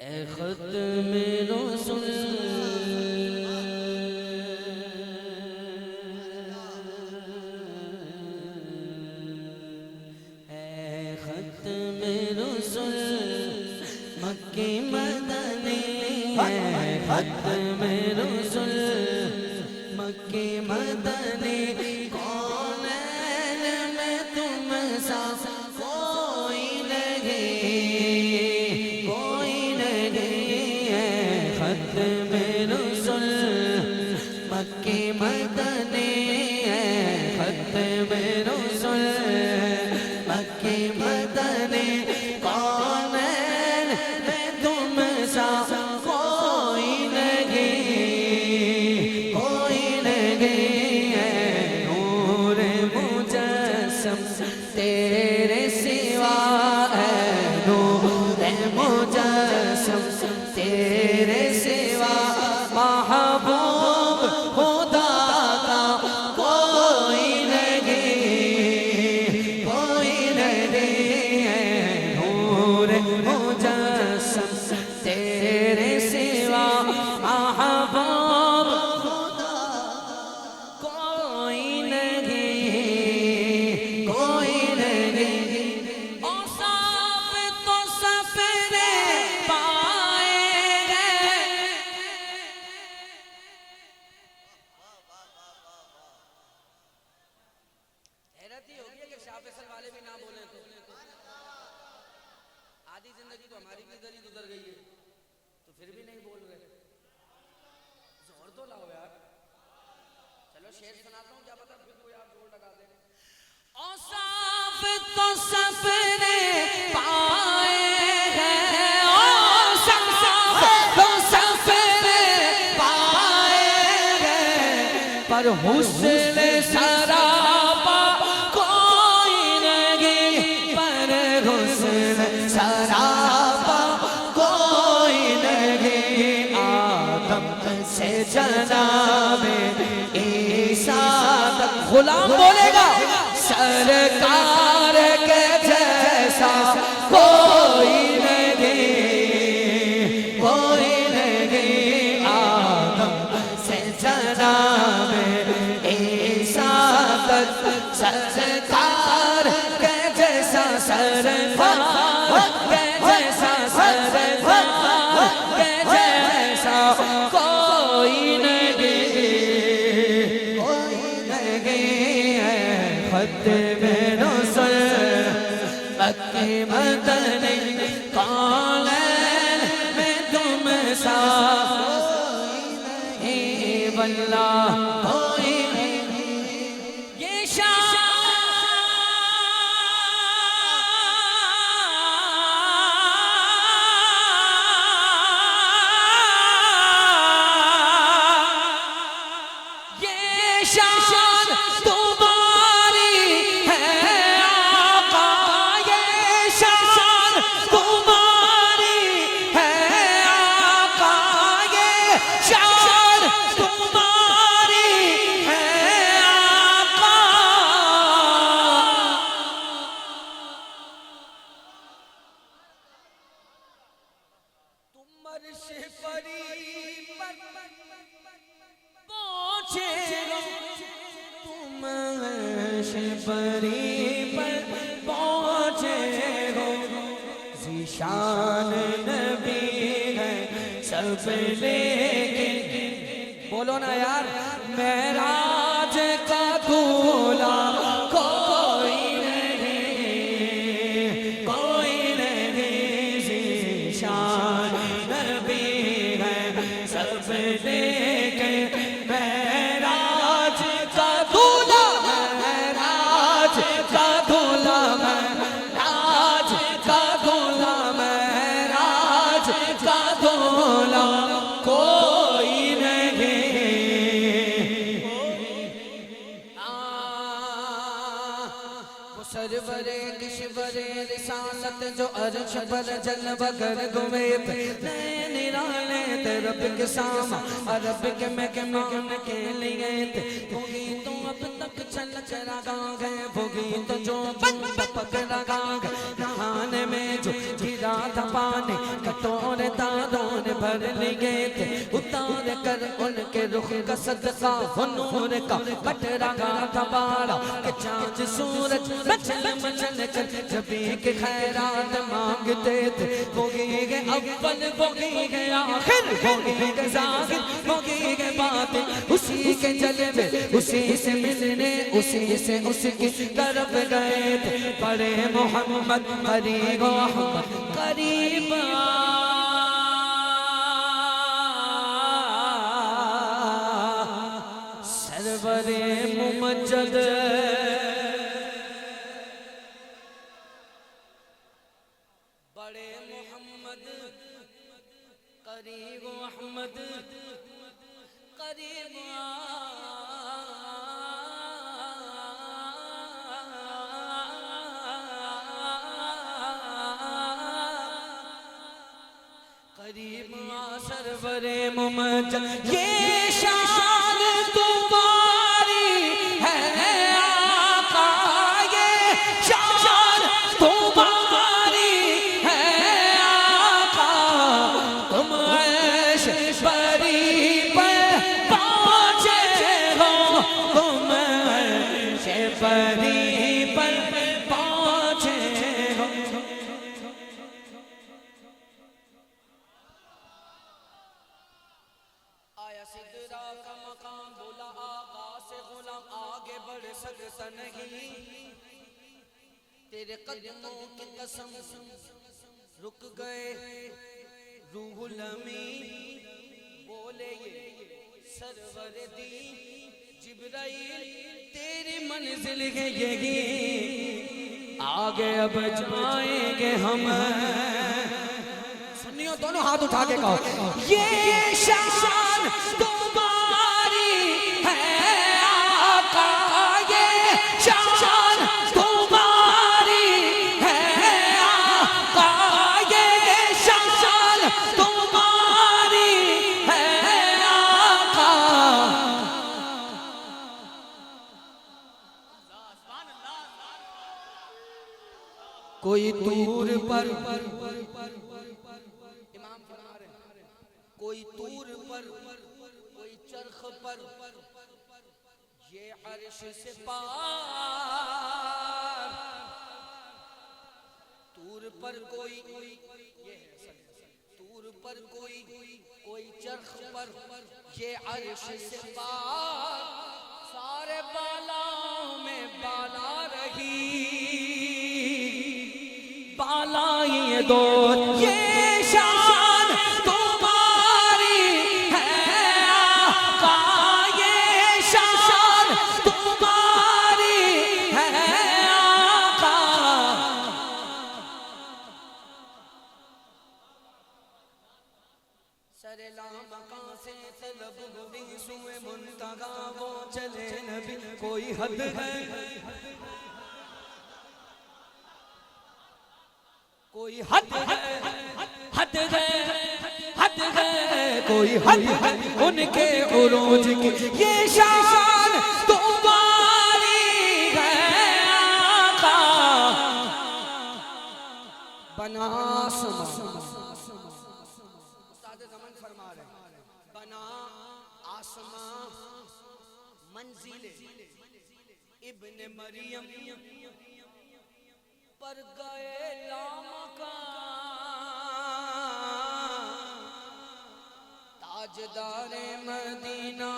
ए ख़त्म रसूल ए ख़त्म रसूल मक्के मदनी है ख़त्म रसूल मक्के मदनी कौन में तुम सा कोई नहीं मक्के मदनी है ख़त्म रसूल मक्के मदनी कौन में तुम सा कोई नहीं है नूर मुजस्सम तेरे सिवा है नूर मुजस्सम तेरे सिवा महबूब खुदा का कोई नहीं है नूर मुजस्सम तेरे सिवा महबूब खुदा कोई नहीं ओ साफ तो सफरे पाएंगे हैरत ही होगी कि शाह फैसल वाले भी ना बोले तो आधी जिंदगी तो हमारी भी इधर ही गुजर गई है तो फिर भी नहीं बोल रहे जोर तो लाओ यार चलो शेर सुनाता हूँ क्या पता फिर कोई आप जोर लगा दे ओ साफ तो सफरे पाएंगे ओ साफ तो सफरे पाएंगे पर हुस्न सरापा कोई नहीं पर हुस्न सरापा कोई नहीं आदम से जनाबे ईसा तक गुलाम बोलेगा सरकार के जैसा कोई नहीं आदम से जनाबे ईसा तक सरकार के जैसा सरकार के जैसा सरकार के जैसा कोई नहीं है ख़त्म रसूल मक्के मदनी कौन में तुम सा वल्लाह कोई ये शान तुम्हारी है आका ये शान तुम्हारी है आका ये शान तुम्हारी है आका तुम अर्श परी पर पहुंचे तुम अर्श परी पर पहुंचे हो ज़ीशान नबी है सब लेके बोलो ना यार मेराज का दूल्हा कोई नहीं ज़ीशान नबी है सब लेके मेराज का दूल्हा मेराज का दूल्हा मेराज का दूल्हा मेराज का दूल्हा कोई नहीं वो सरवरे किशवरे रिसालत जो अर्श पर जलवा कर गुमेत नए निराले ते रब के सामा रब के मैं के मान के लिए थे होगी तो अब तक चल चला गए होगी तो जो पकड़ा गए नहाने में जो गिरा था पानी कटोरे था भर लिए थे, उतार कर उनके रुख का सदका वो नूर का कट रहा था बाड़ा के चाँद सूरज मचल मचल कर जबी के खैरात मांगते थे। वो गए अव्वल वो गए आखिर वो गए ज़ाहिर वो गए बातें उसी के जलवे उसी से मिलने उसी से उसकी तरफ गए थे। बड़े मोहम्मद करीब करीब सरवरे मुमज्जद बड़े मोहम्मद करीब अहमद करीब करीब सरवरे मुमज्जद ये शान तुम्हारी है आका, ये शान तुम्हारी है आका। तुम ऐश परी पर पहुँचे हो, तुम ऐश परी पर पहुँचे हो। आया सिदरा का मकाम बोला आका से गुलाम आगे बढ़ सकता नहीं, तेरे कदमों की कसम रुक गए। रूहुल अमीन बोले ये सरवर दी जिब्राइल तेरी मंजिल है यही, आगे अब जाएंगे हम। सुनियो दोनों हाथ उठा के कहो ये शान तुम्हारी है आका, ये शान तुम्हारी है आका, ये शान तुम्हारी है आका। कोई दूर पर कोई तूर पर कोई चरख पर ये अर्श से पार, तूर पर कोई ये तूर पर कोई चरख पर ये अर्श से पार। सारे बालाओं में बाला रही बाला ये दो ये शान तुम्हारी है आका, ये शान तुम्हारी है आका। सरेला मकान से तलब हुई सुए मुंतगा वो चले नबी कोई हद है कोई हद है हद है हद है कोई हद है उनके उरूज की। ये शान तुम्हारी है आका, बना फरमा रहे बना आसमां मंजिले इब्ने मरियम पर गए ताजदारे मदीना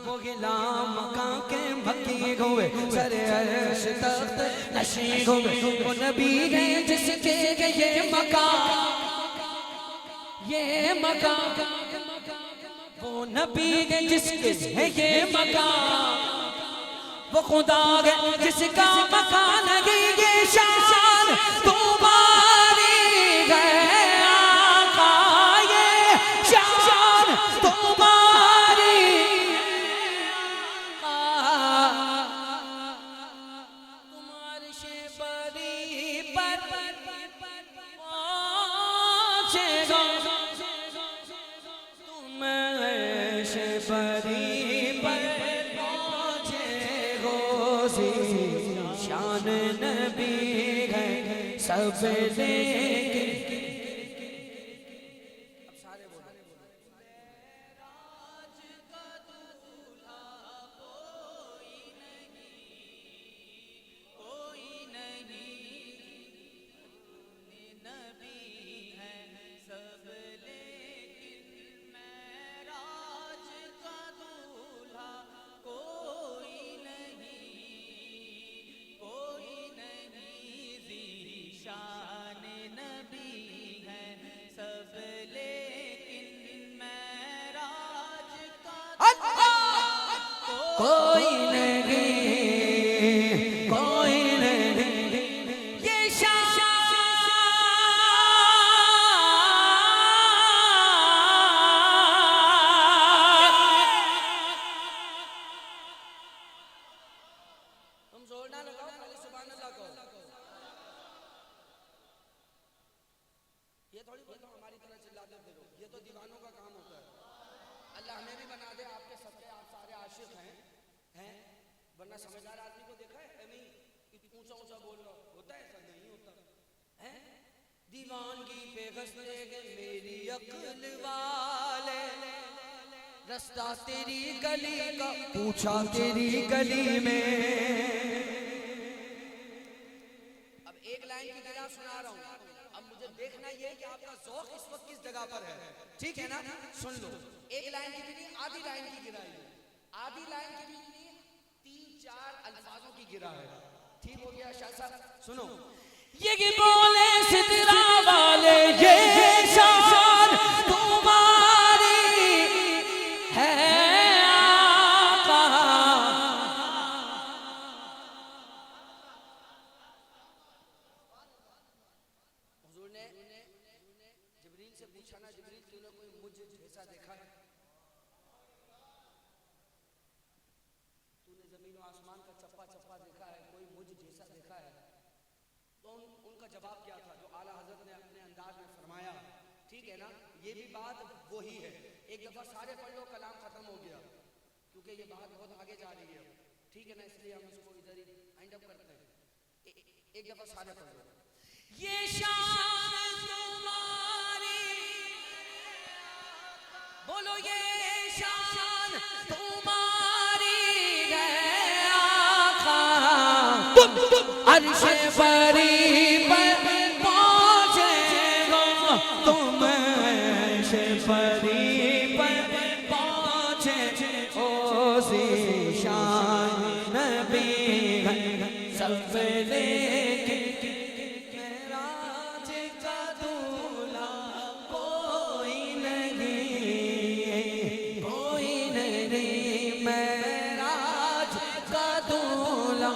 वो गिलाम मकां के मक्की हुए सरे अर्श तख्त नशी हुए। वो नबी है जिसके ये मकां वो नबी है जिसके है ये मकां, वो खुदा है जिसका मकान है ये शान तुम्हारी है आका, ये शान तुम्हारी तुम्हारी शेबरी पर पहुंचेगा तुम शेबरी पर शान नबी है सब लेके। अब सारे बोलो कोई नहीं, कोई नहीं। ये शान तुम जोर ना लगाओ, खाली सुभान अल्लाह कहो। ये थोड़ी बोलता हूँ हमारी तरह चिल्लाते फिरो, ये तो दीवानों का काम होता है। अल्लाह हमें भी बना दे, आपके सबके आप सारे आशिक हैं, वरना समझदार आदमी को देखा है नहीं ऊंचा ऊंचा बोल रहा होता है, ऐसा नहीं होता है। दीवानगी पे गस्ते मेरी अक्ल वाले, रास्ता तेरी गली का पूछा तेरी गली में। अब एक लाइन की गिरा सुना रहा हूँ, अब मुझे देखना ये कि आपका ज़ौक़ इस वक्त किस जगह पर है, ठीक है ना? सुन लो, एक लाइन की गिरी, आधी लाइन की गिरा है, आधी लाइन की गिरी 3-4 अल्फाजों की गिरा है, ठीक हो गया शाह साहब? सुनो, ये कि बोले सितरा वाले ये शान तुम्हारी है आका। हुजूर ने जिब्रील से पूछा ना, जिब्रील तूने कोई मुझ जैसा देखा है? तूने जमीन और आसमान का चप्पा चप्पा देखा है, कोई मुझ जैसा देखा है? तो उनका जवाब क्या था जो आला हजरत ने अपने अंदाज में फरमाया, ठीक है ना? ये भी बात वही है। एक दफा सारे पढ़ लो, कलाम खत्म हो गया, क्योंकि ये बात बहुत आगे जा रही है, ठीक है ना? इसलिए हम इसको इधर ही वाइंड अप करते हैं। एक दफा सारे पढ़ लो। ये शान तुम्हारी, बोलो ये शान तुम्हारी है आका। अर्श परी पर पहुंचेगा तुम, अर्श परी पर पहुंचे ओ ज़ीशान नबी सब लेके मेराज का दूल्हा कोई नहीं, कोई नहीं, मेराज का दूल्हा